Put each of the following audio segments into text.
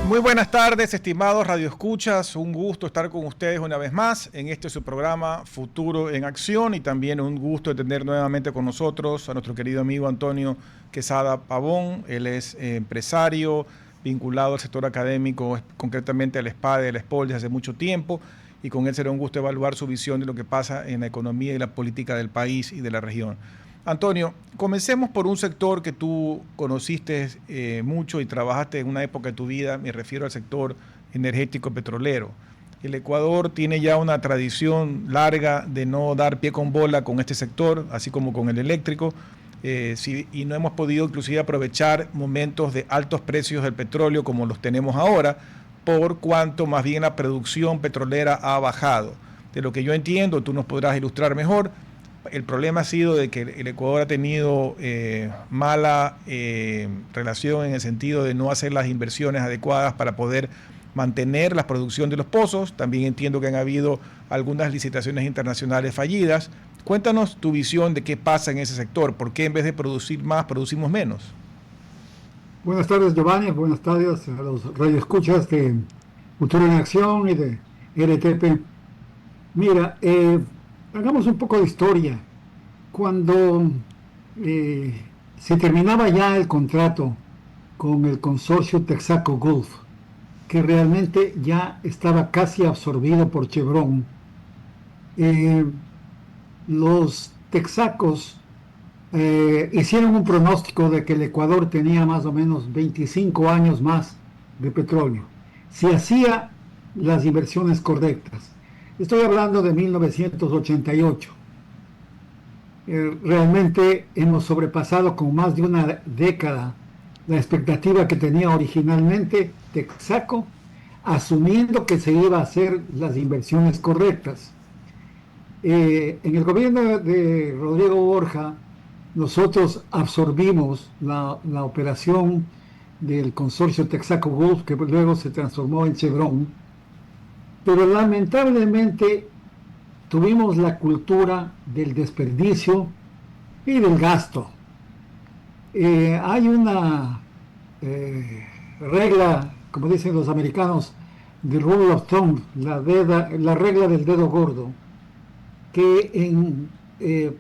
Muy buenas tardes, estimados radioescuchas. Un gusto estar con ustedes una vez más en este su programa Futuro en Acción, y también un gusto de tener nuevamente con nosotros a nuestro querido amigo Antonio Quesada Pavón. Él es empresario vinculado al sector académico, concretamente al SPAD y al SPOL desde hace mucho tiempo, y con él será un gusto evaluar su visión de lo que pasa en la economía y la política del país y de la región. Antonio, comencemos por un sector que tú conociste mucho y trabajaste en una época de tu vida. Me refiero al sector energético petrolero. El Ecuador tiene ya una tradición larga de no dar pie con bola con este sector, así como con el eléctrico, y no hemos podido inclusive aprovechar momentos de altos precios del petróleo como los tenemos ahora, por cuanto más bien la producción petrolera ha bajado. De lo que yo entiendo, tú nos podrás ilustrar mejor. El problema ha sido de que el Ecuador ha tenido mala relación en el sentido de no hacer las inversiones adecuadas para poder mantener la producción de los pozos. También entiendo que han habido algunas licitaciones internacionales fallidas. Cuéntanos tu visión de qué pasa en ese sector. ¿Por qué en vez de producir más, producimos menos? Buenas tardes, Giovanni. Buenas tardes a los radioescuchas de Futuro en Acción y de RTP. Mira, hagamos un poco de historia. Cuando se terminaba ya el contrato con el consorcio Texaco Gulf, que realmente ya estaba casi absorbido por Chevron, los texacos hicieron un pronóstico de que el Ecuador tenía más o menos 25 años más de petróleo, si hacía las inversiones correctas. Estoy hablando de 1988. Realmente hemos sobrepasado con más de una década la expectativa que tenía originalmente Texaco, asumiendo que se iba a hacer las inversiones correctas. En el gobierno de Rodrigo Borja, nosotros absorbimos la operación del consorcio Texaco Gulf, que luego se transformó en Chevron, pero lamentablemente tuvimos la cultura del desperdicio y del gasto. Hay una regla, como dicen los americanos, the rule of thumb, la regla del dedo gordo, que en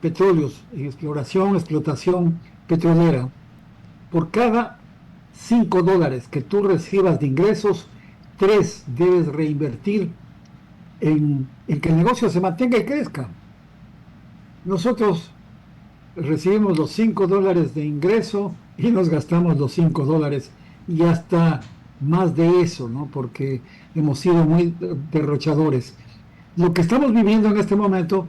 petróleos, en explotación petrolera, por cada $5 que tú recibas de ingresos, 3 debes reinvertir en que el negocio se mantenga y crezca. Nosotros recibimos los $5 de ingreso y nos gastamos los $5 y hasta más de eso, ¿no? Porque hemos sido muy derrochadores. Lo que estamos viviendo en este momento,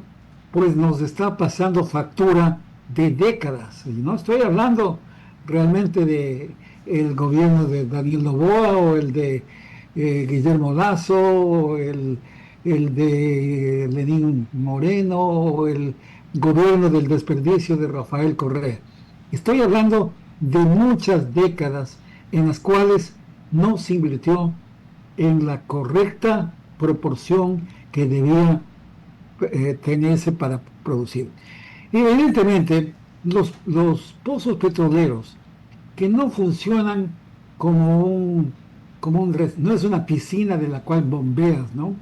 pues nos está pasando factura de décadas. Y no estoy hablando realmente de el gobierno de Daniel Noboa o el de Guillermo Lasso o el de Lenín Moreno o el gobierno del desperdicio de Rafael Correa. Estoy hablando de muchas décadas en las cuales no se invirtió en la correcta proporción que debía tenerse para producir. Y evidentemente, los pozos petroleros que no funcionan no es una piscina de la cual bombeas, ¿no?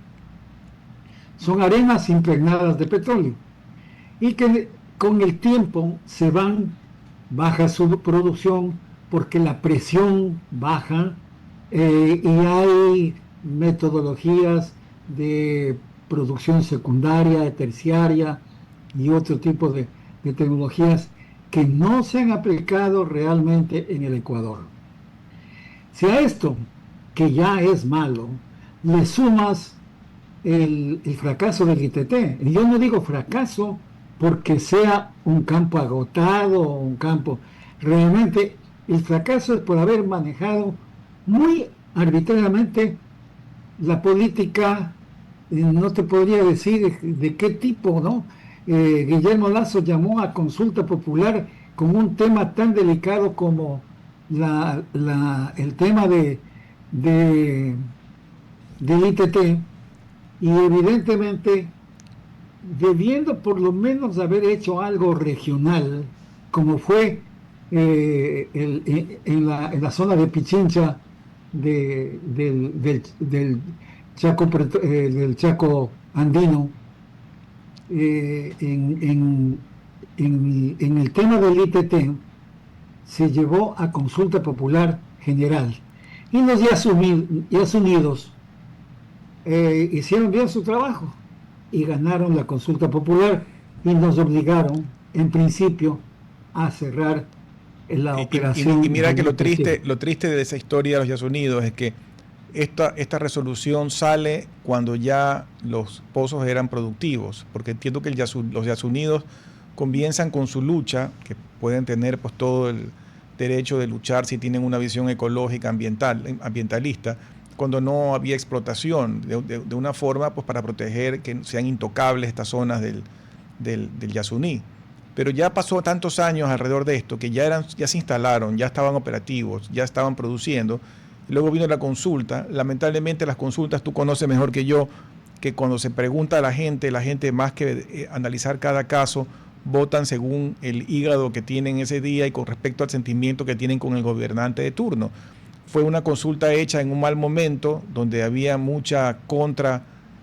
Son arenas impregnadas de petróleo y que con el tiempo baja su producción porque la presión baja y hay metodologías de producción secundaria, terciaria y otro tipo de tecnologías que no se han aplicado realmente en el Ecuador. Si a esto, que ya es malo, le sumas el fracaso del ITT, y yo no digo fracaso porque sea un campo agotado o un campo, realmente el fracaso es por haber manejado muy arbitrariamente la política. No te podría decir de qué tipo, ¿no? Guillermo Lasso llamó a consulta popular con un tema tan delicado como el tema del ITT, y evidentemente debiendo por lo menos haber hecho algo regional, como fue en la zona de Pichincha, del Chaco andino, en el tema del ITT se llevó a consulta popular general y los Yas Unidos hicieron bien su trabajo y ganaron la consulta popular y nos obligaron en principio a cerrar la operación. Y mira que lo triste de esa historia de los Estados Unidos es que esta resolución sale cuando ya los pozos eran productivos, porque entiendo que los Estados Unidos comienzan con su lucha, que pueden tener pues todo el derecho de luchar si tienen una visión ecológica, ambientalista, cuando no había explotación, de una forma pues para proteger que sean intocables estas zonas del Yasuní. Pero ya pasó tantos años alrededor de esto que ya se instalaron, ya estaban operativos, ya estaban produciendo. Luego vino la consulta. Lamentablemente las consultas, tú conoces mejor que yo, que cuando se pregunta a la gente más que analizar cada caso, votan según el hígado que tienen ese día y con respecto al sentimiento que tienen con el gobernante de turno. Fue una consulta hecha en un mal momento, donde había mucha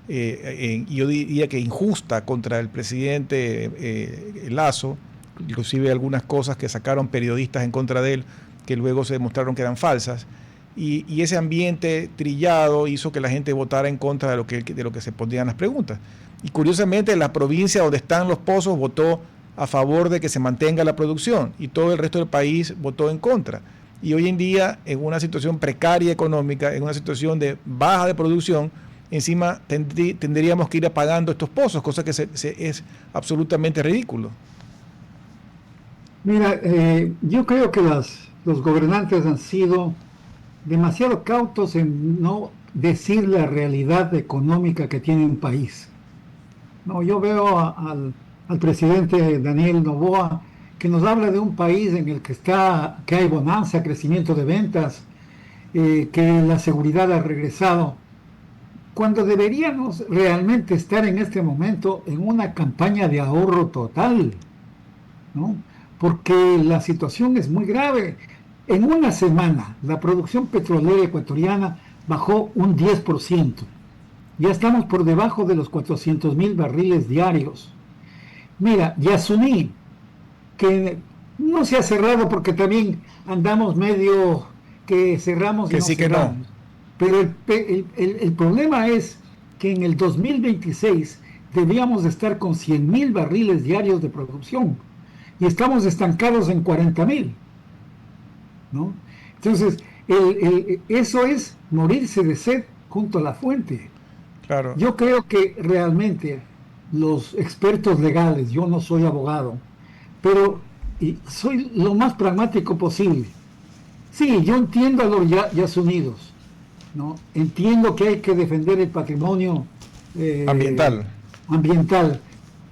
yo diría que injusta contra el presidente Lasso, inclusive algunas cosas que sacaron periodistas en contra de él, que luego se demostraron que eran falsas, y ese ambiente trillado hizo que la gente votara en contra de lo que se ponían las preguntas. Y curiosamente la provincia donde están los pozos votó a favor de que se mantenga la producción, y todo el resto del país votó en contra. Y hoy en día, en una situación precaria económica, en una situación de baja de producción, encima tendríamos que ir apagando estos pozos, cosa que es absolutamente ridículo. Mira, yo creo que los gobernantes han sido demasiado cautos en no decir la realidad económica que tiene un país. No, yo veo al presidente Daniel Noboa, que nos habla de un país en el que hay bonanza, crecimiento de ventas, que la seguridad ha regresado, cuando deberíamos realmente estar en este momento en una campaña de ahorro total, ¿no? Porque la situación es muy grave. En una semana, la producción petrolera ecuatoriana bajó un 10%. Ya estamos por debajo de los 400,000 barriles diarios. Mira, Yasuní, que no se ha cerrado porque también andamos medio que cerramos y que no sí cerramos. Que no. Pero el problema es que en el 2026 debíamos estar con 100,000 barriles diarios de producción y estamos estancados en 40,000, ¿no? Entonces, eso es morirse de sed junto a la fuente. Claro. Yo creo que realmente los expertos legales, yo no soy abogado, pero soy lo más pragmático posible. Sí, yo entiendo a los Estados Unidos, ¿no? Entiendo que hay que defender el patrimonio ambiental,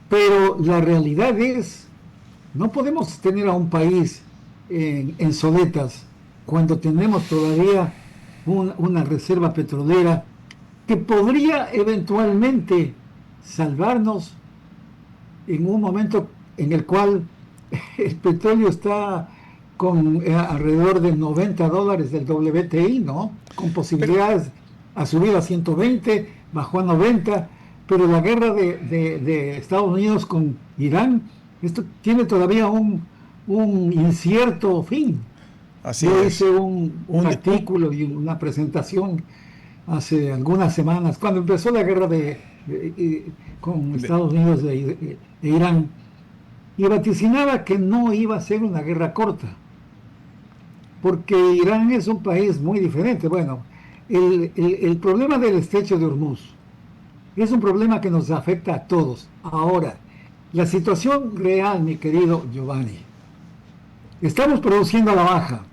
pero la realidad es, no podemos tener a un país en soletas cuando tenemos todavía una reserva petrolera que podría eventualmente salvarnos en un momento en el cual el petróleo está con alrededor de $90 del WTI, ¿no? Con posibilidades a subir a 120, bajó a 90, pero la guerra de Estados Unidos con Irán, esto tiene todavía un incierto fin. Yo hice un artículo y una presentación hace algunas semanas, cuando empezó la guerra con Estados Unidos e Irán, y vaticinaba que no iba a ser una guerra corta, porque Irán es un país muy diferente. Bueno, el problema del estrecho de Hormuz es un problema que nos afecta a todos. Ahora, la situación real, mi querido Giovanni, estamos produciendo a la baja.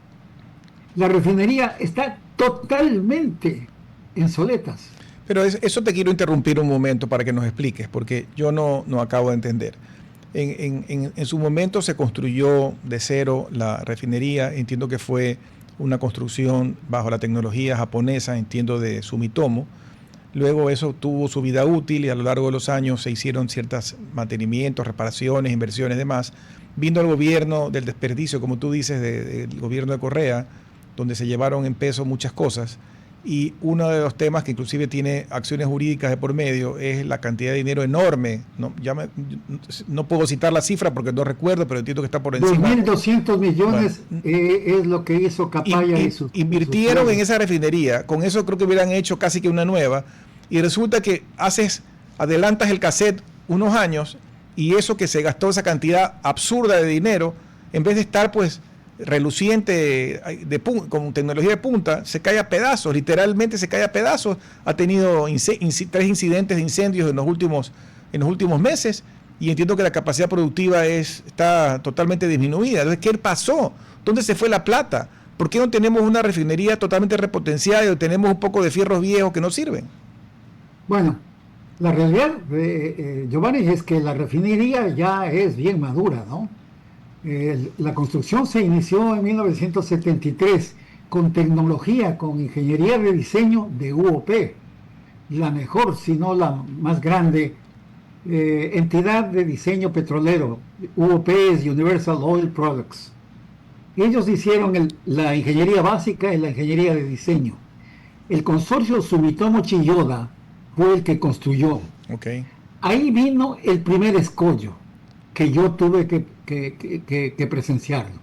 La refinería está totalmente en soletas. Pero eso te quiero interrumpir un momento para que nos expliques, porque yo no acabo de entender. En su momento se construyó de cero la refinería, entiendo que fue una construcción bajo la tecnología japonesa, entiendo de Sumitomo. Luego eso tuvo su vida útil y a lo largo de los años se hicieron ciertos mantenimientos, reparaciones, inversiones y demás. Vino el gobierno del desperdicio, como tú dices, del gobierno de Correa, donde se llevaron en peso muchas cosas. Y uno de los temas que inclusive tiene acciones jurídicas de por medio es la cantidad de dinero enorme. No puedo citar la cifra porque no recuerdo, pero entiendo que está por encima. 2.200 millones es lo que hizo Capaya y sus invirtieron en esa refinería. Con eso creo que hubieran hecho casi que una nueva. Y resulta que adelantas el cassette unos años y eso que se gastó esa cantidad absurda de dinero, en vez de estar pues reluciente con tecnología de punta, se cae a pedazos, literalmente se cae a pedazos. Ha tenido 3 incidentes de incendios en los últimos meses y entiendo que la capacidad productiva está totalmente disminuida. Entonces, ¿qué pasó? ¿Dónde se fue la plata? ¿Por qué no tenemos una refinería totalmente repotenciada y tenemos un poco de fierros viejos que no sirven? Bueno, la realidad, Giovanni, es que la refinería ya es bien madura, ¿no? La construcción se inició en 1973 con tecnología, con ingeniería de diseño de UOP, la mejor, si no la más grande entidad de diseño petrolero. UOP es Universal Oil Products. Ellos hicieron la ingeniería básica y la ingeniería de diseño. El consorcio Sumitomo Chiyoda fue el que construyó. Okay. Ahí vino el primer escollo que yo tuve que presenciarlo.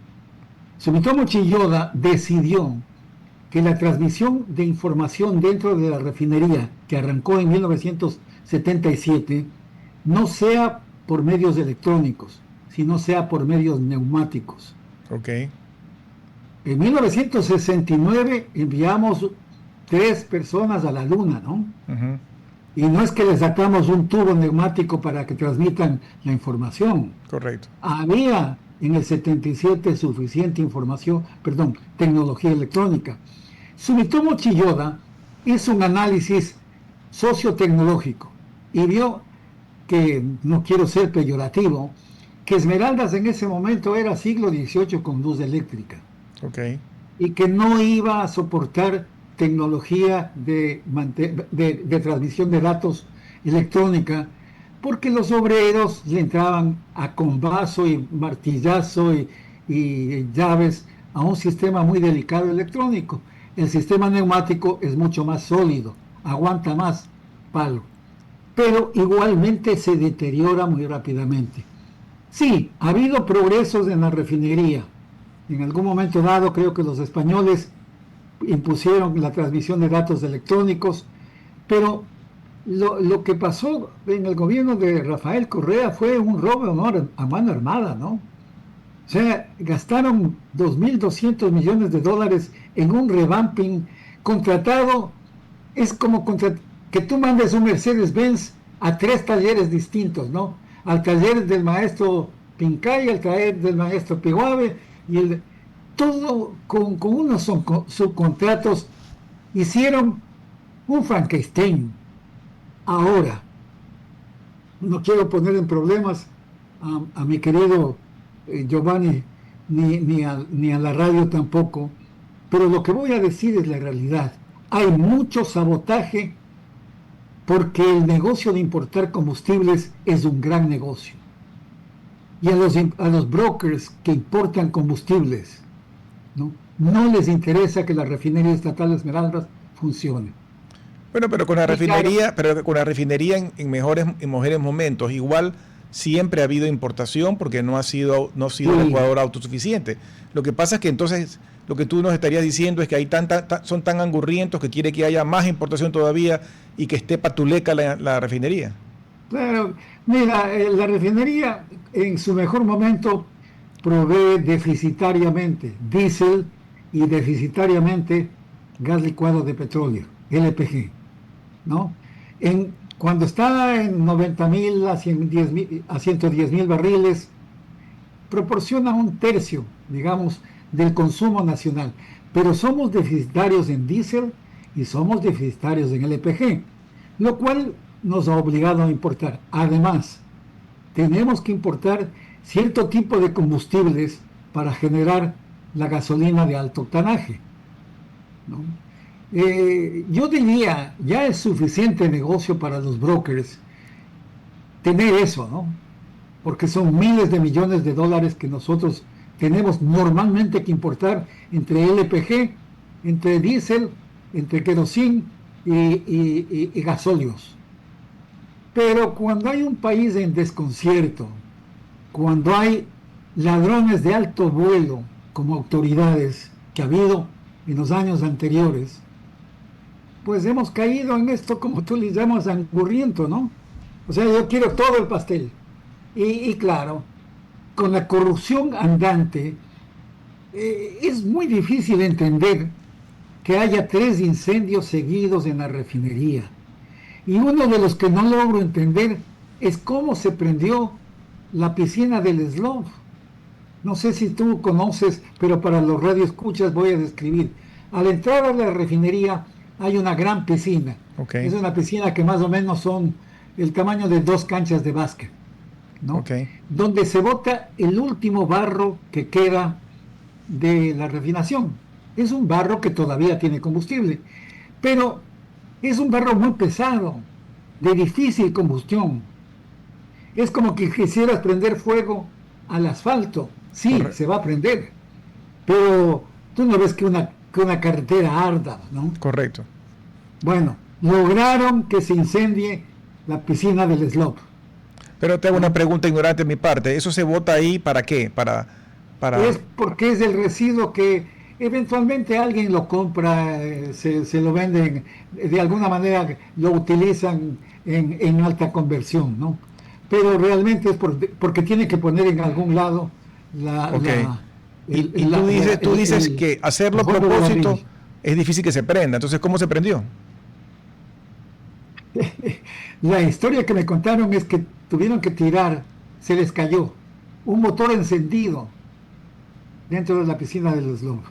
Sumitomo Chiyoda decidió que la transmisión de información dentro de la refinería, que arrancó en 1977, no sea por medios electrónicos, sino sea por medios neumáticos. Okay. En 1969 enviamos 3 personas a la Luna, ¿no? Uh-huh. Y no es que les sacamos un tubo neumático para que transmitan la información. Correcto. Había en el 77 suficiente tecnología electrónica. Sumitomo Chiyoda hizo un análisis sociotecnológico y vio que, no quiero ser peyorativo, que Esmeraldas en ese momento era siglo XVIII con luz eléctrica. Okay. Y que no iba a soportar tecnología de transmisión de datos electrónica, porque los obreros le entraban a combazo y martillazo y llaves a un sistema muy delicado electrónico. El sistema neumático es mucho más sólido, aguanta más palo, pero igualmente se deteriora muy rápidamente. Sí, ha habido progresos en la refinería. En algún momento dado creo que los españoles impusieron la transmisión de datos electrónicos, pero lo que pasó en el gobierno de Rafael Correa fue un robo a mano armada, ¿no? O sea, gastaron 2.200 millones de dólares en un revamping contratado. Es como que tú mandes un Mercedes-Benz a 3 talleres distintos, ¿no? Al taller del maestro Pincay, al taller del maestro Piguave, y todo con unos subcontratos hicieron un Frankenstein. Ahora, no quiero poner en problemas a mi querido Giovanni, ni a la radio tampoco, pero lo que voy a decir es la realidad. Hay mucho sabotaje porque el negocio de importar combustibles es un gran negocio. Y a los brokers que importan combustibles, no les interesa que la refinería estatal de Esmeraldas funcione. Bueno, pero con la refinería, en mejores momentos, igual siempre ha habido importación porque no ha sido el Ecuador autosuficiente. Lo que pasa es que entonces lo que tú nos estarías diciendo es que son tan angurrientos que quiere que haya más importación todavía y que esté patuleca la refinería. Claro, mira, la refinería en su mejor momento provee deficitariamente diésel y deficitariamente gas licuado de petróleo, LPG, ¿no? Cuando está en 90.000 a 110.000 barriles, proporciona un tercio, digamos, del consumo nacional. Pero somos deficitarios en diésel y somos deficitarios en LPG, lo cual nos ha obligado a importar. Además, tenemos que importar cierto tipo de combustibles para generar la gasolina de alto octanaje, ¿no? Yo diría, ya es suficiente negocio para los brokers tener eso, ¿no? Porque son miles de millones de dólares que nosotros tenemos normalmente que importar entre LPG entre diésel, entre querosín y gasóleos. Pero cuando hay un país en desconcierto, cuando hay ladrones de alto vuelo como autoridades que ha habido en los años anteriores, pues hemos caído en esto, como tú le llamas, angurriento, ¿no? O sea, yo quiero todo el pastel. Y claro, con la corrupción andante, es muy difícil entender que haya 3 incendios seguidos en la refinería. Y uno de los que no logro entender es cómo se prendió la piscina del Slob. No sé si tú conoces, pero para los radioescuchas voy a describir. Al entrar a la refinería hay una gran piscina. Okay. Es una piscina que más o menos son el tamaño de 2 canchas de básquet, ¿no? Okay. Donde se bota el último barro que queda de la refinación. Es un barro que todavía tiene combustible, pero es un barro muy pesado, de difícil combustión. Es como que quisieras prender fuego al asfalto. Sí, correcto, se va a prender, pero tú no ves que una carretera arda, ¿no? Correcto. Bueno, lograron que se incendie la piscina del Slob. Pero te hago una pregunta ignorante de mi parte. ¿Eso se bota ahí para qué? Es porque es el residuo que eventualmente alguien lo compra, se lo venden, de alguna manera lo utilizan en alta conversión, ¿no? Pero realmente es porque tiene que poner en algún lado tú dices que hacerlo a propósito es difícil que se prenda. Entonces, ¿cómo se prendió? La historia que me contaron es que tuvieron que tirar, se les cayó un motor encendido dentro de la piscina de los Slob.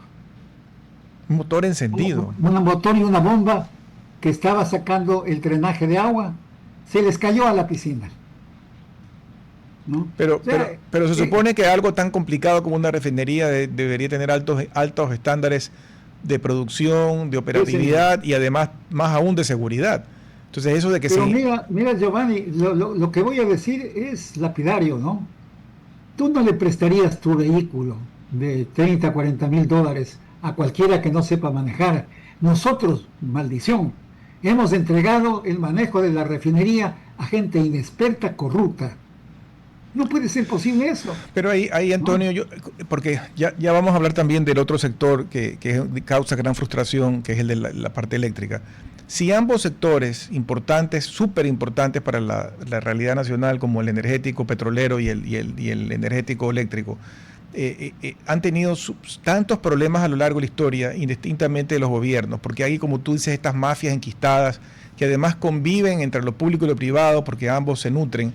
Un motor encendido. Un motor y una bomba que estaba sacando el drenaje de agua, se les cayó a la piscina, ¿no? Pero se supone que algo tan complicado como una refinería debería tener altos estándares de producción, de operatividad y además más aún de seguridad. Entonces eso de que pero mira Giovanni, lo que voy a decir es lapidario, ¿no? Tú no le prestarías tu vehículo de 30, 40 mil dólares a cualquiera que no sepa manejar. Nosotros, maldición, hemos entregado el manejo de la refinería a gente inexperta, corrupta. No puede ser posible eso. Pero ahí Antonio, ¿no? Porque ya vamos a hablar también del otro sector que causa gran frustración, que es el de la parte eléctrica. Si ambos sectores importantes, súper importantes para la realidad nacional, como el energético petrolero y el energético eléctrico, han tenido tantos problemas a lo largo de la historia, indistintamente de los gobiernos, porque hay, como tú dices, estas mafias enquistadas que además conviven entre lo público y lo privado, porque ambos se nutren,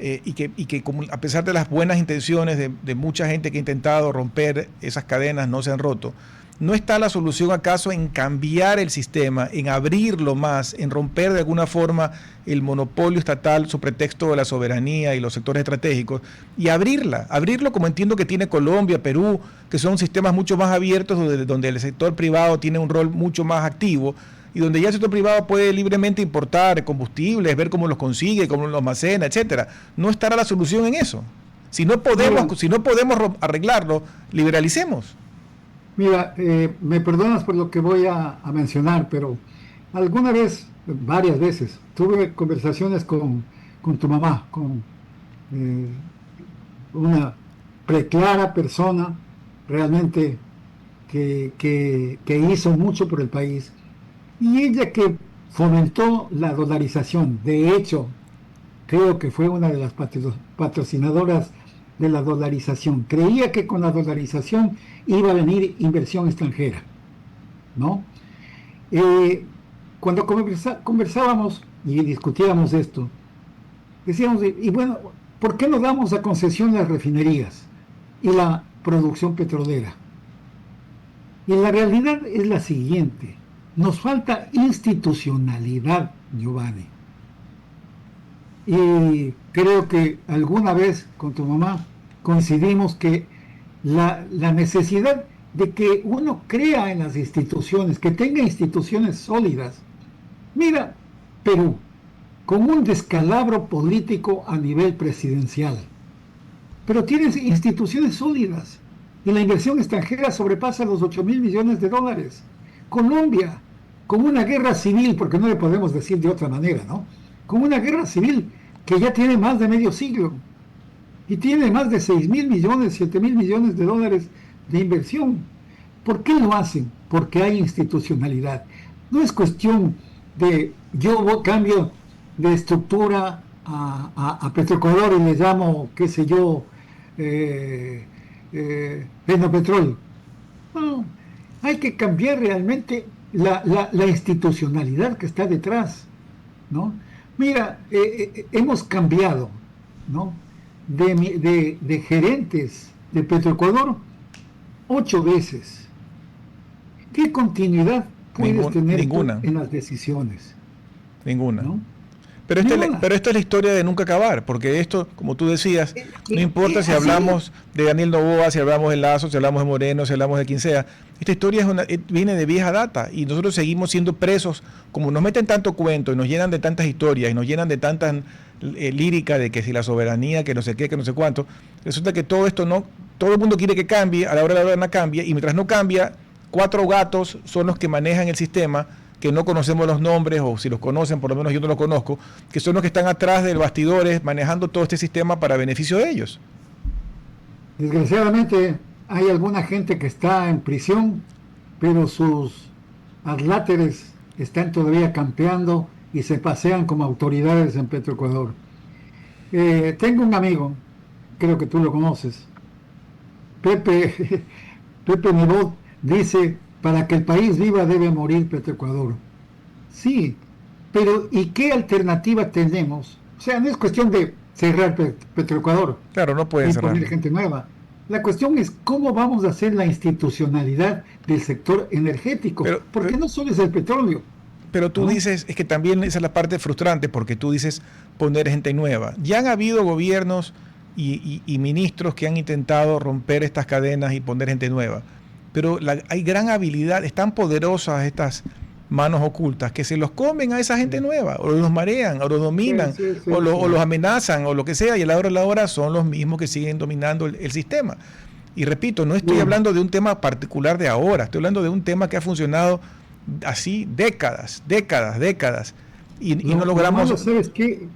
y que como, a pesar de las buenas intenciones de mucha gente que ha intentado romper esas cadenas, no se han roto. ¿No está la solución acaso en cambiar el sistema, en abrirlo más, en romper de alguna forma el monopolio estatal sobre pretexto de la soberanía y los sectores estratégicos y abrirlo como entiendo que tiene Colombia, Perú, que son sistemas mucho más abiertos donde el sector privado tiene un rol mucho más activo y donde ya el sector privado puede libremente importar combustibles, ver cómo los consigue, cómo los almacena, etcétera? ¿No estará la solución en eso? Si no podemos arreglarlo, liberalicemos. Mira, me perdonas por lo que voy a mencionar, pero alguna vez, varias veces, tuve conversaciones con tu mamá, con una preclara persona realmente que hizo mucho por el país, y ella que fomentó la dolarización. De hecho, creo que fue una de las patrocinadoras de la dolarización. Creía que con la dolarización iba a venir inversión extranjera, ¿no? Cuando conversábamos y discutíamos esto, decíamos, y bueno, ¿por qué no damos a concesión las refinerías y la producción petrolera? Y la realidad es la siguiente: nos falta institucionalidad, Giovanni. Y creo que alguna vez con tu mamá coincidimos que la necesidad de que uno crea en las instituciones, que tenga instituciones sólidas. Mira, Perú, con un descalabro político a nivel presidencial, pero tiene instituciones sólidas y la inversión extranjera sobrepasa los 8 mil millones de dólares. Colombia, con una guerra civil, porque no le podemos decir de otra manera, ¿no? Con una guerra civil que ya tiene más de medio siglo y tiene más de 6.000 millones, 7.000 millones de dólares de inversión. ¿Por qué lo hacen? Porque hay institucionalidad. No es cuestión de yo cambio de estructura a Petroecuador y le llamo, qué sé yo, Penopetrol. No, hay que cambiar realmente la institucionalidad que está detrás, ¿no? Mira, hemos cambiado, ¿no? De gerentes de Petroecuador 8 veces. ¿Qué continuidad puedes tener ninguna en las decisiones? Ninguna. ¿No? Pero esta es la historia de nunca acabar, porque esto, como tú decías, no importa si hablamos de Daniel Noboa, si hablamos de Lazo, si hablamos de Moreno, si hablamos de quien sea, esta historia viene de vieja data y nosotros seguimos siendo presos, como nos meten tanto cuento y nos llenan de tantas historias y nos llenan de tantas lírica de que si la soberanía, que no sé qué, que no sé cuánto, resulta que todo esto todo el mundo quiere que cambie, a la hora de la verdad no cambia, y mientras no cambia, 4 gatos son los que manejan el sistema, que no conocemos los nombres, o si los conocen, por lo menos yo no los conozco, que son los que están atrás de los bastidores manejando todo este sistema para beneficio de ellos. Desgraciadamente hay alguna gente que está en prisión, pero sus adláteres están todavía campeando y se pasean como autoridades en Petroecuador. Tengo un amigo, creo que tú lo conoces, Pepe Nebot, dice: para que el país viva debe morir Petroecuador. Sí, pero ¿y qué alternativa tenemos? O sea, no es cuestión de cerrar Petroecuador. Claro, no pueden cerrar. Poner gente nueva. La cuestión es cómo vamos a hacer la institucionalidad del sector energético, porque no solo es el petróleo. Pero tú dices, es que también esa es la parte frustrante, porque tú dices poner gente nueva. Ya han habido gobiernos y ministros que han intentado romper estas cadenas y poner gente nueva. Pero hay gran habilidad, están poderosas estas manos ocultas que se los comen a esa gente nueva, o los marean, o los dominan, o los amenazan, o lo que sea, y a la hora son los mismos que siguen dominando el sistema. Y repito, no estoy hablando de un tema particular de ahora, estoy hablando de un tema que ha funcionado así décadas, y no logramos... ¿Sabes qué?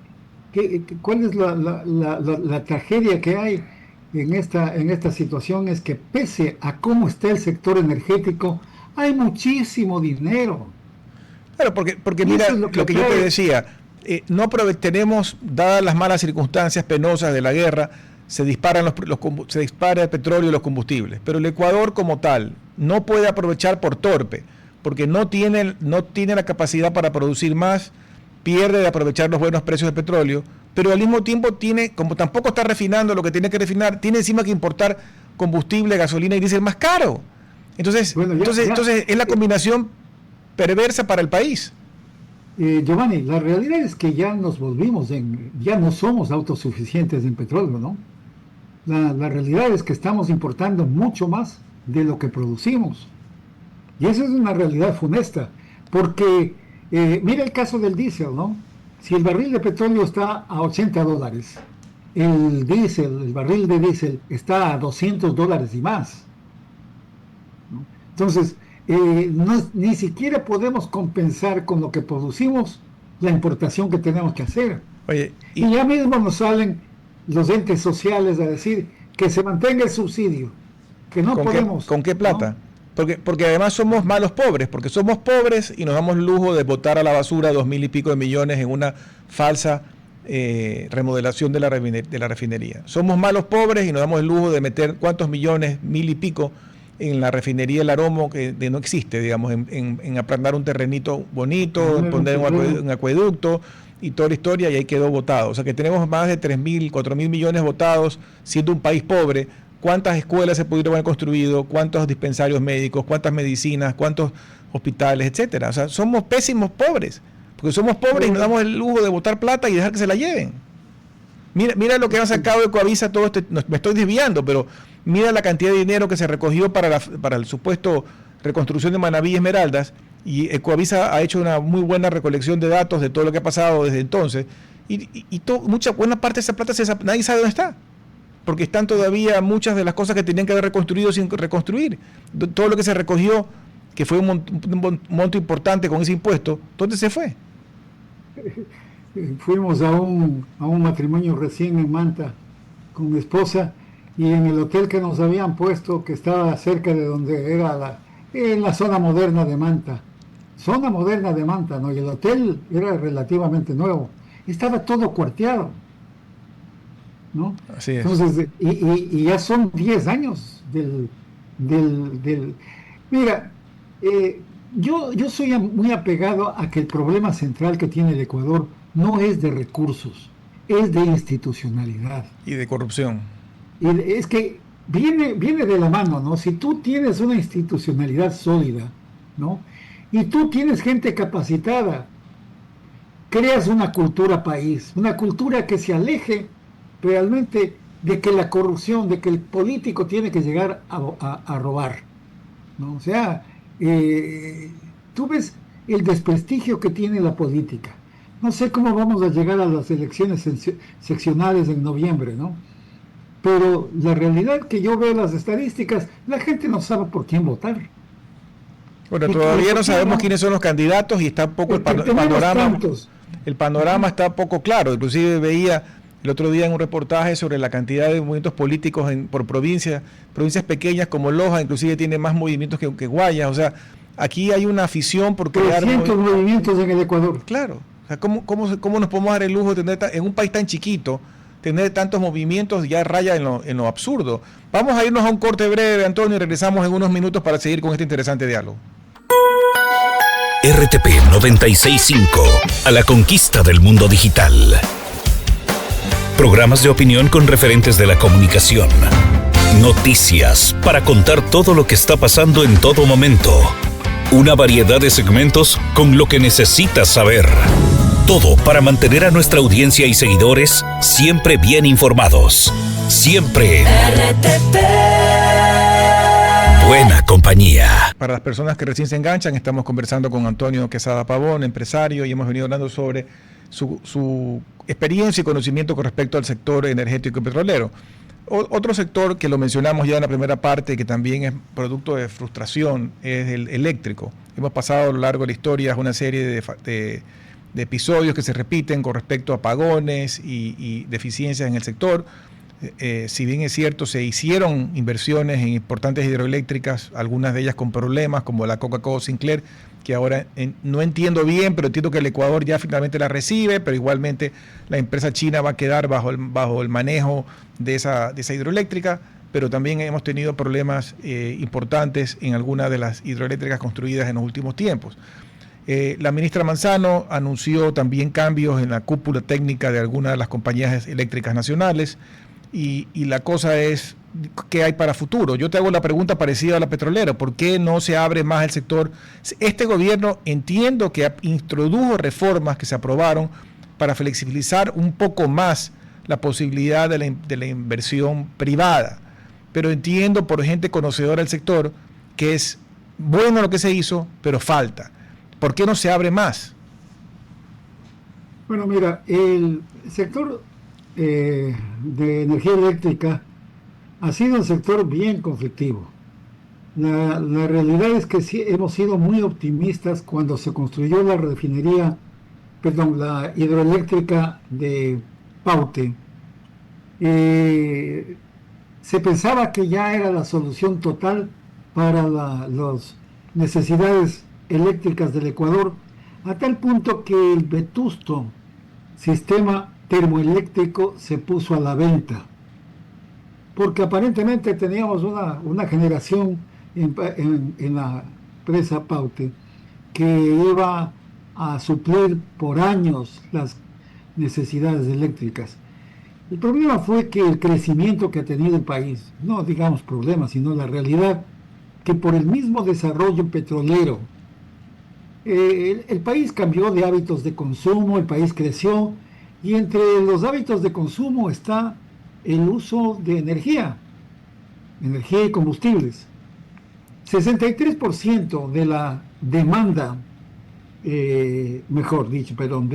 ¿Cuál es la tragedia que hay en esta situación? Es que pese a cómo está el sector energético, hay muchísimo dinero. Claro, porque mira lo que yo te decía, tenemos, dadas las malas circunstancias penosas de la guerra, se dispara el petróleo y los combustibles, pero el Ecuador como tal no puede aprovechar por torpe, porque no tiene la capacidad para producir más, pierde de aprovechar los buenos precios del petróleo, pero al mismo tiempo como tampoco está refinando lo que tiene que refinar, tiene encima que importar combustible, gasolina y diésel más caro. Entonces es la combinación perversa para el país. Giovanni, la realidad es que ya nos ya no somos autosuficientes en petróleo, ¿no? La realidad es que estamos importando mucho más de lo que producimos. Y esa es una realidad funesta, porque mira el caso del diésel, ¿no? Si el barril de petróleo está a $80, el barril de diésel está a $200 y más, ¿no? Entonces, ni siquiera podemos compensar con lo que producimos la importación que tenemos que hacer. Oye, y ya mismo nos salen los entes sociales a decir que se mantenga el subsidio, que no podemos. ¿Con qué plata? ¿No? Porque además somos malos pobres, porque somos pobres y nos damos el lujo de botar a la basura 2.000 y pico de millones en una falsa remodelación de la refinería. Somos malos pobres y nos damos el lujo de meter cuántos millones, 1.000 y pico, en la refinería El Aromo, que no existe, digamos, en aplanar un terrenito bonito, poner un acueducto y toda la historia, y ahí quedó botado. O sea que tenemos más de 3.000, 4.000 millones votados, siendo un país pobre. ¿Cuántas escuelas se pudieron haber construido? ¿Cuántos dispensarios médicos? ¿Cuántas medicinas? ¿Cuántos hospitales? Etcétera. O sea, somos pésimos pobres, porque somos pobres y nos damos el lujo de botar plata y dejar que se la lleven. Mira lo que han sacado de Ecoavisa todo este, me estoy desviando, pero mira la cantidad de dinero que se recogió para el supuesto reconstrucción de Manaví y Esmeraldas, y Ecoavisa ha hecho una muy buena recolección de datos de todo lo que ha pasado desde entonces, y buena parte de esa plata nadie sabe dónde está, porque están todavía muchas de las cosas que tenían que haber reconstruido sin reconstruir. Todo lo que se recogió que fue un monto importante con ese impuesto, ¿dónde se fue? Fuimos a un matrimonio recién en Manta con mi esposa, y en el hotel que nos habían puesto, que estaba cerca de donde era en la zona moderna de Manta. Zona moderna de Manta, ¿no? Y el hotel era relativamente nuevo. Estaba todo cuarteado, ¿no? Así es. Entonces, y ya son 10 años del. Mira, yo soy muy apegado a que el problema central que tiene el Ecuador no es de recursos, es de institucionalidad. Y de corrupción. Y es que viene de la mano, ¿no? Si tú tienes una institucionalidad sólida, ¿no? Y tú tienes gente capacitada, creas una cultura país, una cultura que se aleje realmente de que la corrupción, de que el político tiene que llegar a robar, ¿no? O sea, tú ves el desprestigio que tiene la política. No sé cómo vamos a llegar a las elecciones seccionales en noviembre, ¿no? Pero la realidad que yo veo las estadísticas, la gente no sabe por quién votar. Bueno, todavía no sabemos quiénes son los candidatos y está un poco el panorama. El panorama está poco claro. Inclusive veía el otro día en un reportaje sobre la cantidad de movimientos políticos por provincias pequeñas como Loja, inclusive tiene más movimientos que Guayas. O sea, aquí hay una afición por crear 300 movimientos en el Ecuador. Claro. O sea, ¿cómo nos podemos dar el lujo de tener en un país tan chiquito, tener tantos movimientos? Ya raya en lo absurdo. Vamos a irnos a un corte breve, Antonio, y regresamos en unos minutos para seguir con este interesante diálogo. RTP 96.5, a la conquista del mundo digital. Programas de opinión con referentes de la comunicación. Noticias para contar todo lo que está pasando en todo momento. Una variedad de segmentos con lo que necesitas saber. Todo para mantener a nuestra audiencia y seguidores siempre bien informados. Siempre RTP. Buena compañía. Para las personas que recién se enganchan, estamos conversando con Antonio Quesada Pavón, empresario, y hemos venido hablando sobre su experiencia y conocimiento con respecto al sector energético y petrolero. Otro sector que lo mencionamos ya en la primera parte, que también es producto de frustración, es el eléctrico. Hemos pasado a lo largo de la historia una serie de episodios que se repiten con respecto a apagones y deficiencias en el sector. Si bien es cierto, se hicieron inversiones en importantes hidroeléctricas, algunas de ellas con problemas, como la Coca-Cola Sinclair, que ahora no entiendo bien, pero entiendo que el Ecuador ya finalmente la recibe, pero igualmente la empresa china va a quedar bajo el manejo de esa hidroeléctrica, pero también hemos tenido problemas importantes en algunas de las hidroeléctricas construidas en los últimos tiempos. La ministra Manzano anunció también cambios en la cúpula técnica de algunas de las compañías eléctricas nacionales. Y la cosa es, ¿qué hay para futuro? Yo te hago la pregunta parecida a la petrolera. ¿Por qué no se abre más el sector? Este gobierno entiendo que introdujo reformas que se aprobaron para flexibilizar un poco más la posibilidad de la inversión privada. Pero entiendo por gente conocedora del sector que es bueno lo que se hizo, pero falta. ¿Por qué no se abre más? Bueno, mira, el sector de energía eléctrica ha sido un sector bien conflictivo. La realidad es que sí, hemos sido muy optimistas cuando se construyó la hidroeléctrica de Paute. Se pensaba que ya era la solución total para las necesidades eléctricas del Ecuador, a tal punto que el vetusto sistema termoeléctrico se puso a la venta, porque aparentemente teníamos una generación en la presa Paute que iba a suplir por años las necesidades eléctricas. El problema fue que el crecimiento que ha tenido el país, no digamos problemas, sino la realidad, que por el mismo desarrollo petrolero, el país cambió de hábitos de consumo, el país creció, y entre los hábitos de consumo está el uso de energía y combustibles. 63% de la demanda, de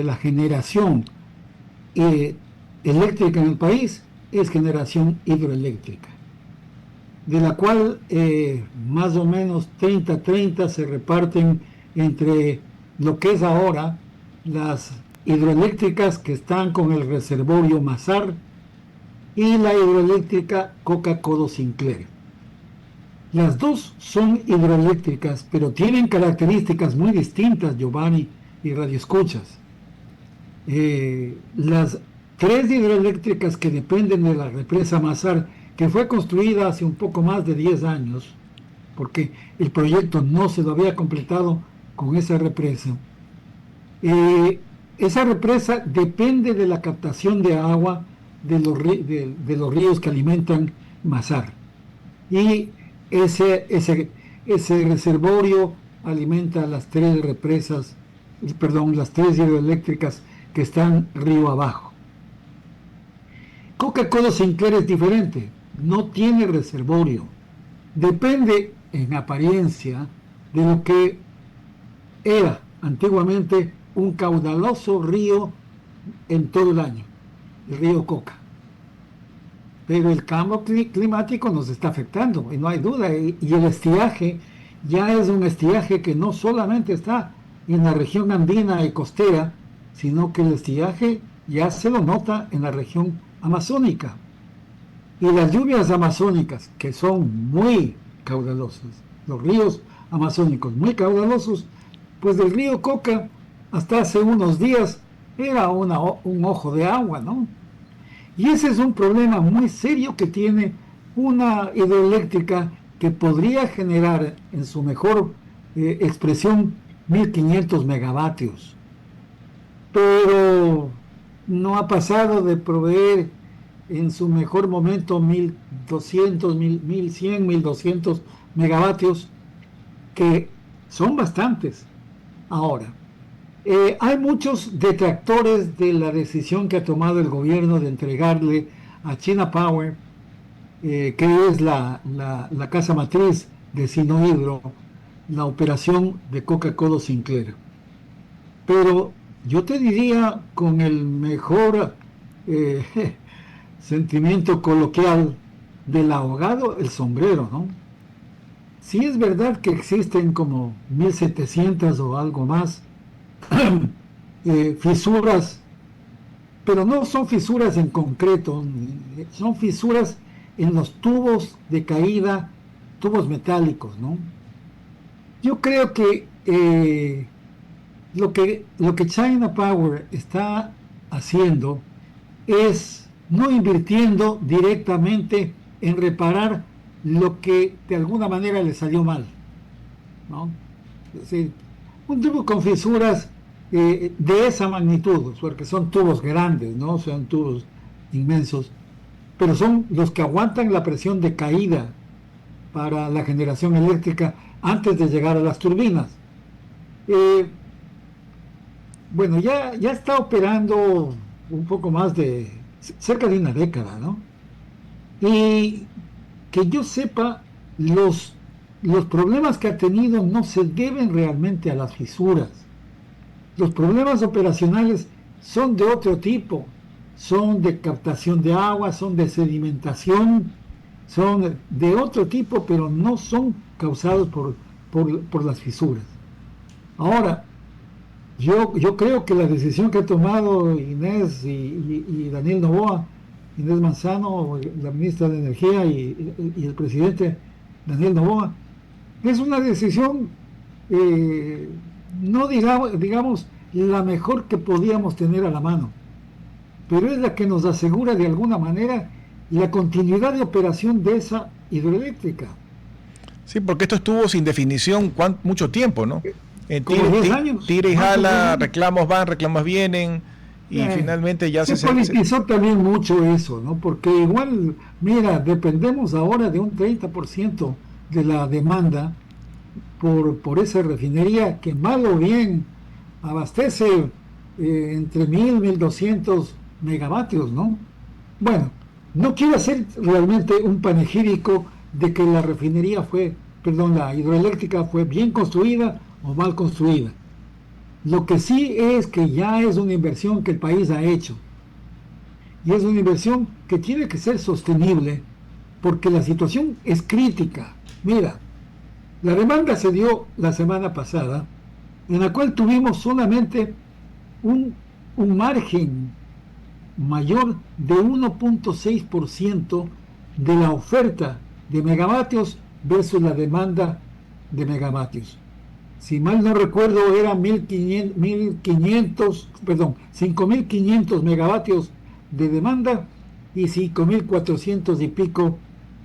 la generación eléctrica en el país es generación hidroeléctrica. de la cual más o menos 30-30 se reparten entre lo que es ahora las hidroeléctricas que están con el reservorio Mazar y la hidroeléctrica Coca-Codo Sinclair. Las dos son hidroeléctricas, pero tienen características muy distintas, Giovanni y radioescuchas. Las tres hidroeléctricas que dependen de la represa Mazar, que fue construida hace un poco más de 10 años, porque el proyecto no se lo había completado con esa represa. Esa represa depende de la captación de agua de los ríos que alimentan Mazar. Y ese reservorio alimenta las tres represas, las tres hidroeléctricas que están río abajo. Coca-Cola Sinclair es diferente, no tiene reservorio, depende en apariencia de lo que era antiguamente un caudaloso río en todo el año, el río Coca. Pero el cambio climático nos está afectando, y no hay duda, y el estiaje ya es un estiaje que no solamente está en la región andina y costera, sino que el estiaje ya se lo nota en la región amazónica. Y las lluvias amazónicas, que son muy caudalosas, los ríos amazónicos muy caudalosos, pues del río Coca hasta hace unos días era un ojo de agua, ¿no? Y ese es un problema muy serio que tiene una hidroeléctrica que podría generar en su mejor expresión 1500 megavatios. Pero no ha pasado de proveer en su mejor momento 1200, 1100, 1200 megavatios, que son bastantes. Ahora, hay muchos detractores de la decisión que ha tomado el gobierno de entregarle a China Power, que es la casa matriz de Sinohydro, la operación de Coca-Cola Sinclair. Pero yo te diría, con el mejor sentimiento coloquial del ahogado, el sombrero, ¿no? Sí es verdad que existen como 1700 o algo más fisuras, pero no son fisuras en concreto, son fisuras en los tubos de caída, tubos metálicos, ¿no? Yo creo que lo que China Power está haciendo es no invirtiendo directamente en reparar lo que de alguna manera le salió mal, ¿no? Es decir, un tubo con fisuras de esa magnitud, porque son tubos grandes, no son tubos inmensos, pero son los que aguantan la presión de caída para la generación eléctrica antes de llegar a las turbinas. Bueno, ya está operando un poco más de cerca de una década, ¿no? Y que yo sepa, los problemas que ha tenido no se deben realmente a las fisuras. Los problemas operacionales son de otro tipo, son de captación de agua, son de sedimentación, son de otro tipo, pero no son causados por las fisuras. Ahora, yo creo que la decisión que ha tomado Inés y Daniel Noboa, Inés Manzano, la ministra de Energía, y el presidente Daniel Noboa, es una decisión, no digamos la mejor que podíamos tener a la mano, pero es la que nos asegura de alguna manera la continuidad de operación de esa hidroeléctrica. Sí, porque esto estuvo sin definición mucho tiempo, ¿no? Como 10 años. Tira y jala, reclamos van, reclamos vienen, y finalmente ya se politizó también mucho eso, ¿no? Porque igual, mira, dependemos ahora de un 30% de la demanda por esa refinería que mal o bien abastece entre 1.200 megavatios, ¿no? Bueno, no quiero hacer realmente un panegírico de que la la hidroeléctrica fue bien construida o mal construida. Lo que sí es que ya es una inversión que el país ha hecho. Y es una inversión que tiene que ser sostenible porque la situación es crítica. Mira, la demanda se dio la semana pasada, en la cual tuvimos solamente un margen mayor de 1.6% de la oferta de megavatios versus la demanda de megavatios. Si mal no recuerdo, eran 5.500 megavatios de demanda y 5.400 y pico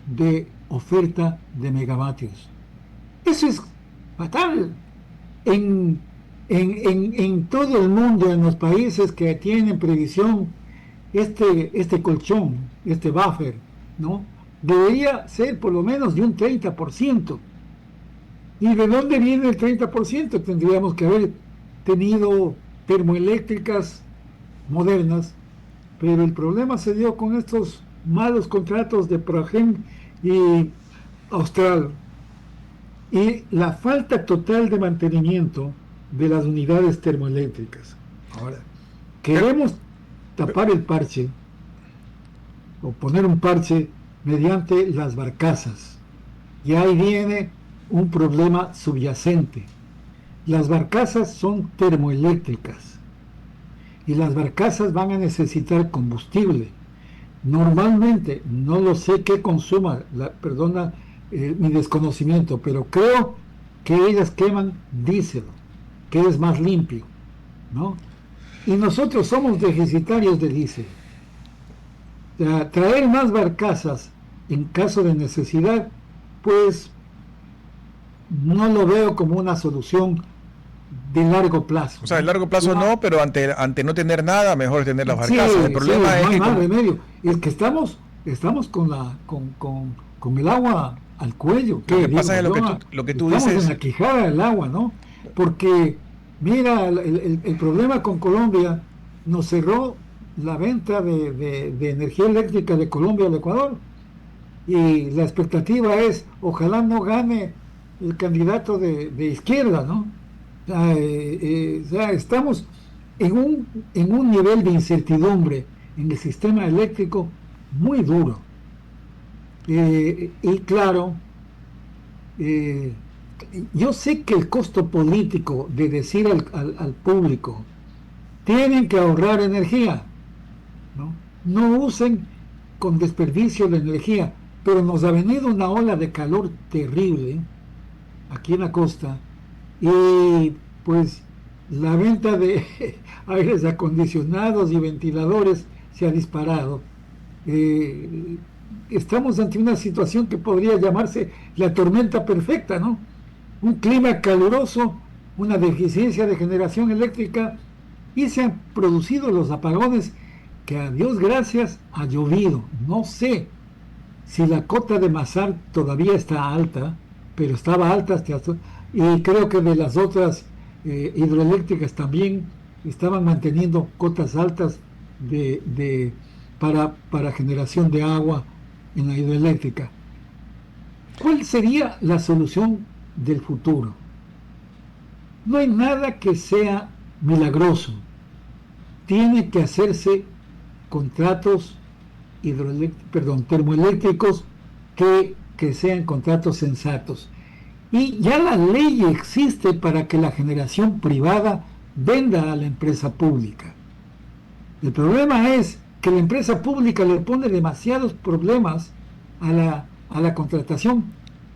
de oferta de megavatios. Eso es fatal. En todo el mundo, en los países que tienen previsión, este colchón, este buffer, ¿no? Debería ser por lo menos de un 30%. ¿Y de dónde viene el 30%? Tendríamos que haber tenido termoeléctricas modernas, pero el problema se dio con estos malos contratos de Progen y Austral y la falta total de mantenimiento de las unidades termoeléctricas. Ahora, queremos tapar el parche o poner un parche mediante las barcazas, y ahí viene un problema subyacente. Las barcazas son termoeléctricas y las barcazas van a necesitar combustible. Normalmente, no lo sé qué consuma, perdona mi desconocimiento, pero creo que ellas queman diésel, que es más limpio, ¿no? Y nosotros somos deficitarios de diésel. Traer más barcazas en caso de necesidad, pues no lo veo como una solución de largo plazo. O sea, de largo plazo no, pero ante no tener nada, mejor tener las barcazas. El problema es no que hay más remedio. Es que estamos con el agua al cuello. Lo que pasa es lo que tú dices. Estamos en la quijada del agua, ¿no? Porque, mira, el problema con Colombia, nos cerró la venta de energía eléctrica de Colombia al Ecuador. Y la expectativa es, ojalá no gane el candidato de izquierda, ¿no? O sea, estamos en un nivel de incertidumbre en el sistema eléctrico muy duro. Y claro, yo sé que el costo político de decir al público, tienen que ahorrar energía, no usen con desperdicio la energía, pero nos ha venido una ola de calor terrible aquí en la costa, y pues la venta de aires acondicionados y ventiladores se ha disparado. Estamos ante una situación que podría llamarse la tormenta perfecta, ¿no? Un clima caluroso, una deficiencia de generación eléctrica, y se han producido los apagones que, a Dios gracias, ha llovido. No sé si la cota de Masar todavía está alta, pero estaba alta y creo que de las otras hidroeléctricas también estaban manteniendo cotas altas para generación de agua en la hidroeléctrica. ¿Cuál sería la solución del futuro? No hay nada que sea milagroso. Tiene que hacerse contratos termoeléctricos que sean contratos sensatos. Y ya la ley existe para que la generación privada venda a la empresa pública. El problema es que la empresa pública le pone demasiados problemas a la contratación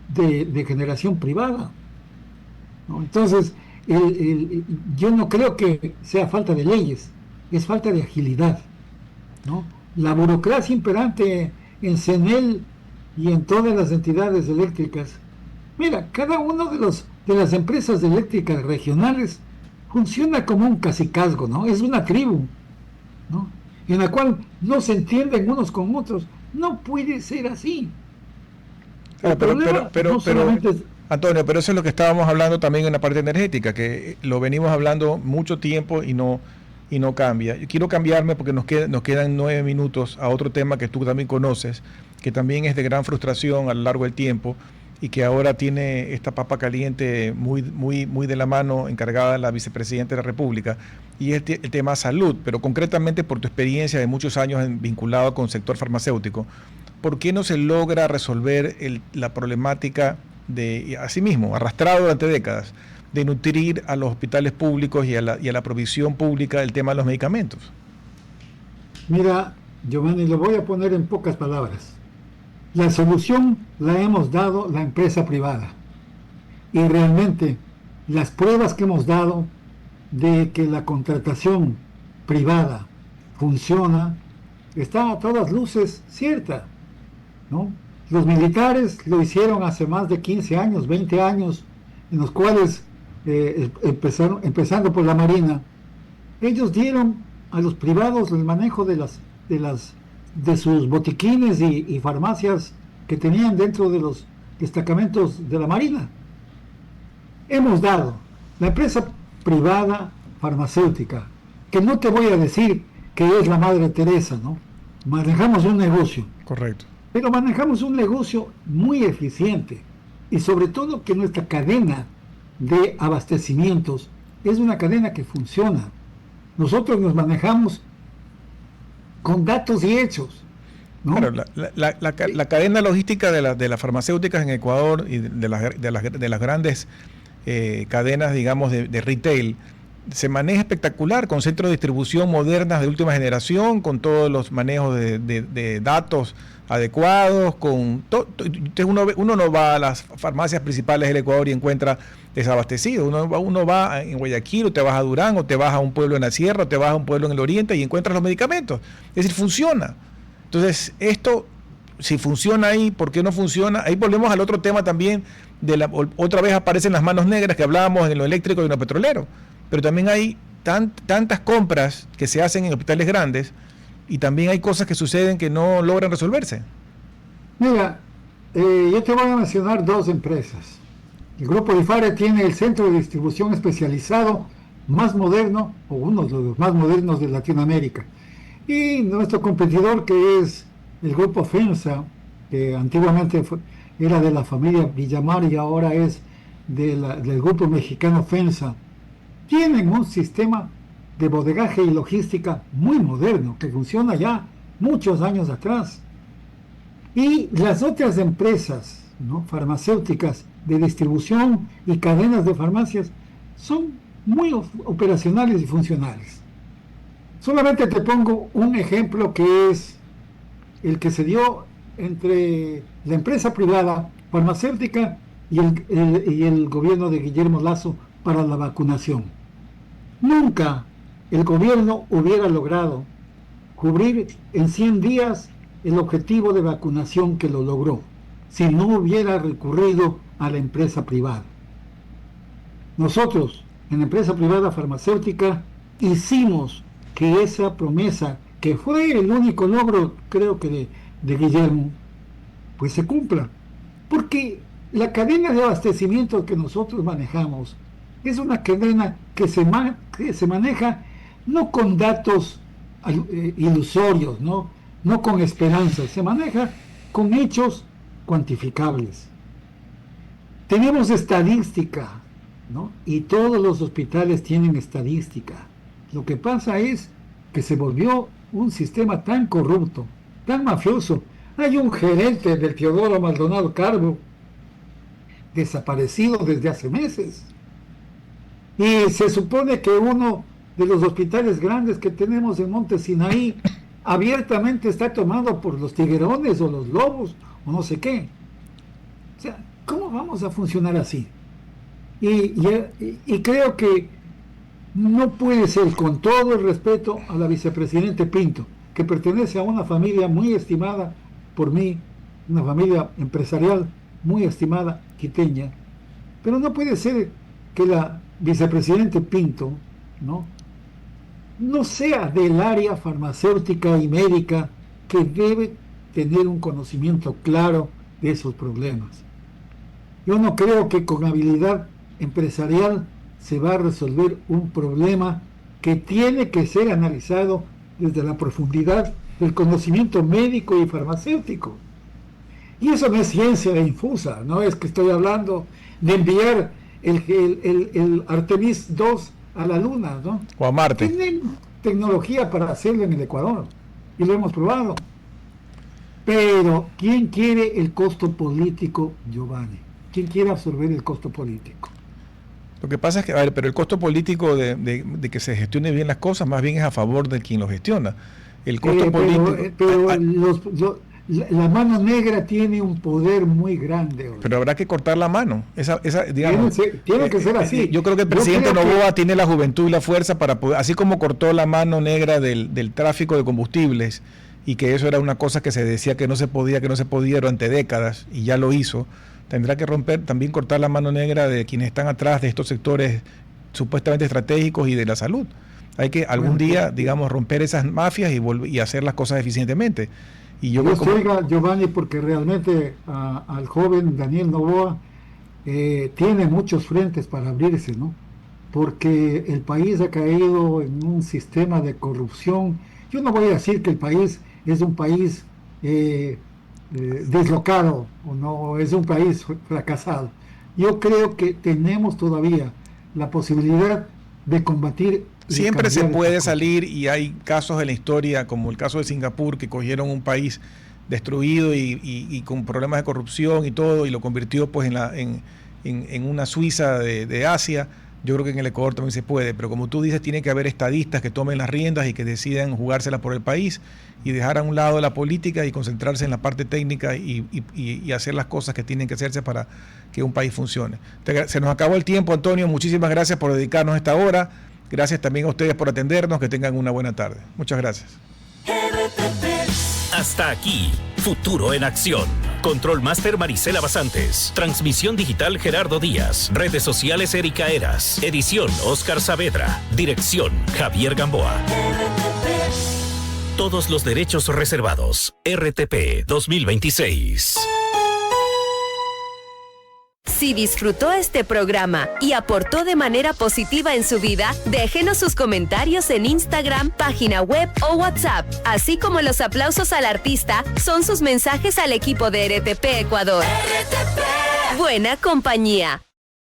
de generación privada, ¿no? Entonces, yo no creo que sea falta de leyes, es falta de agilidad, ¿no? La burocracia imperante en CENEL y en todas las entidades eléctricas. Mira, cada uno de las empresas eléctricas regionales funciona como un cacicazgo, ¿no? Es una tribu, ¿no? En la cual no se entienden unos con otros. No puede ser así. Pero Antonio, pero eso es lo que estábamos hablando también en la parte energética, que lo venimos hablando mucho tiempo y no cambia. Yo quiero cambiarme porque nos quedan 9 minutos a otro tema que tú también conoces, que también es de gran frustración a lo largo del tiempo y que ahora tiene esta papa caliente muy, muy, muy de la mano encargada de la vicepresidenta de la República, y es el tema salud, pero concretamente por tu experiencia de muchos años vinculado con el sector farmacéutico. ¿por qué no se logra resolver la problemática de, asimismo, arrastrado durante décadas, de nutrir a los hospitales públicos y a la provisión pública del tema de los medicamentos? Mira, Giovanni, lo voy a poner en pocas palabras. La solución la hemos dado la empresa privada. Y realmente las pruebas que hemos dado de que la contratación privada funciona está a todas luces cierta, ¿no? Los militares lo hicieron hace más de 15 años, 20 años, en los cuales, empezando por la Marina, ellos dieron a los privados el manejo de sus botiquines y farmacias que tenían dentro de los destacamentos de la Marina. Hemos dado la empresa privada farmacéutica, que no te voy a decir que es la Madre Teresa, ¿no? Manejamos un negocio. Correcto. Pero manejamos un negocio muy eficiente y sobre todo que nuestra cadena de abastecimientos es una cadena que funciona. Nosotros nos manejamos con datos y hechos, ¿no? Claro, la cadena logística de las farmacéuticas en Ecuador y de las grandes cadenas, digamos, de retail, se maneja espectacular, con centros de distribución modernas de última generación, con todos los manejos de datos adecuados, entonces uno no va a las farmacias principales del Ecuador y encuentra desabastecido. Uno va en Guayaquil, o te vas a Durán, o te vas a un pueblo en la sierra, o te vas a un pueblo en el oriente y encuentras los medicamentos. Es decir, funciona. Entonces, esto, si funciona ahí, ¿por qué no funciona? Ahí volvemos al otro tema también, otra vez aparecen las manos negras que hablábamos en lo eléctrico y en lo petrolero. Pero también hay tantas compras que se hacen en hospitales grandes y también hay cosas que suceden que no logran resolverse. Mira, yo te voy a mencionar dos empresas. El Grupo IFARE tiene el centro de distribución especializado más moderno, o uno de los más modernos de Latinoamérica. Y nuestro competidor, que es el Grupo FEMSA, que antiguamente era de la familia Villamar y ahora es del Grupo Mexicano FEMSA, tienen un sistema de bodegaje y logística muy moderno que funciona ya muchos años atrás. Y las otras empresas, ¿no?, farmacéuticas de distribución y cadenas de farmacias son muy operacionales y funcionales. Solamente te pongo un ejemplo que es el que se dio entre la empresa privada farmacéutica y el gobierno de Guillermo Lasso para la vacunación. Nunca el gobierno hubiera logrado cubrir en 100 días el objetivo de vacunación que lo logró si no hubiera recurrido a la empresa privada. Nosotros, en la empresa privada farmacéutica, hicimos que esa promesa, que fue el único logro, creo que de Guillermo, pues se cumpla. Porque la cadena de abastecimiento que nosotros manejamos es una cadena que se maneja no con datos ilusorios, no con esperanzas, se maneja con hechos cuantificables. Tenemos estadística, ¿no? Y todos los hospitales tienen estadística. Lo que pasa es que se volvió un sistema tan corrupto, tan mafioso. Hay un gerente del Teodoro Maldonado Carbo desaparecido desde hace meses. Y se supone que uno de los hospitales grandes que tenemos en Monte Sinaí abiertamente está tomado por los tiguerones o los lobos o no sé qué. O sea, ¿cómo vamos a funcionar así? Y creo que no puede ser, con todo el respeto a la vicepresidente Pinto, que pertenece a una familia muy estimada por mí, una familia empresarial muy estimada, quiteña, pero no puede ser que la vicepresidente Pinto no sea del área farmacéutica y médica, que debe tener un conocimiento claro de esos problemas. Yo no creo que con habilidad empresarial se va a resolver un problema que tiene que ser analizado desde la profundidad del conocimiento médico y farmacéutico. Y eso no es ciencia infusa, no es que estoy hablando de enviar el Artemis 2 a la Luna, ¿no? O a Marte. Tienen tecnología para hacerlo en el Ecuador y lo hemos probado. Pero, ¿quién quiere el costo político, Giovanni? ¿Quién quiere absorber el costo político? Lo que pasa es que, a ver, pero el costo político de que se gestione bien las cosas, más bien es a favor de quien lo gestiona. El costo político... La mano negra tiene un poder muy grande hoy. Pero habrá que cortar la mano. Digamos, tiene que ser así. Yo creo que el presidente Noboa tiene la juventud y la fuerza para poder, así como cortó la mano negra del tráfico de combustibles, y que eso era una cosa que se decía que no se podía durante décadas, y ya lo hizo, tendrá que también cortar la mano negra de quienes están atrás de estos sectores supuestamente estratégicos y de la salud. Hay que algún día, digamos, romper esas mafias y hacer las cosas eficientemente. Y yo oiga, Giovanni, porque realmente al joven Daniel Noboa tiene muchos frentes para abrirse, ¿no? Porque el país ha caído en un sistema de corrupción. Yo no voy a decir que el país es un país deslocado o no es un país fracasado. Yo creo que tenemos todavía la posibilidad de combatir. Siempre se puede salir, y hay casos en la historia, como el caso de Singapur, que cogieron un país destruido y con problemas de corrupción y todo, y lo convirtió pues en una Suiza de Asia. Yo creo que en el Ecuador también se puede, pero como tú dices, tiene que haber estadistas que tomen las riendas y que decidan jugársela por el país y dejar a un lado la política y concentrarse en la parte técnica y hacer las cosas que tienen que hacerse para que un país funcione. Se nos acabó el tiempo, Antonio. Muchísimas gracias por dedicarnos esta hora. Gracias también a ustedes por atendernos. Que tengan una buena tarde. Muchas gracias. Hasta aquí, Futuro en Acción. Control Master Marisela Basantes. Transmisión digital Gerardo Díaz. Redes sociales Erika Eras. Edición Oscar Saavedra. Dirección Javier Gamboa. Todos los derechos reservados. RTP 2026. Si disfrutó este programa y aportó de manera positiva en su vida, déjenos sus comentarios en Instagram, página web o WhatsApp, así como los aplausos al artista son sus mensajes al equipo de RTP Ecuador. RTP. Buena compañía.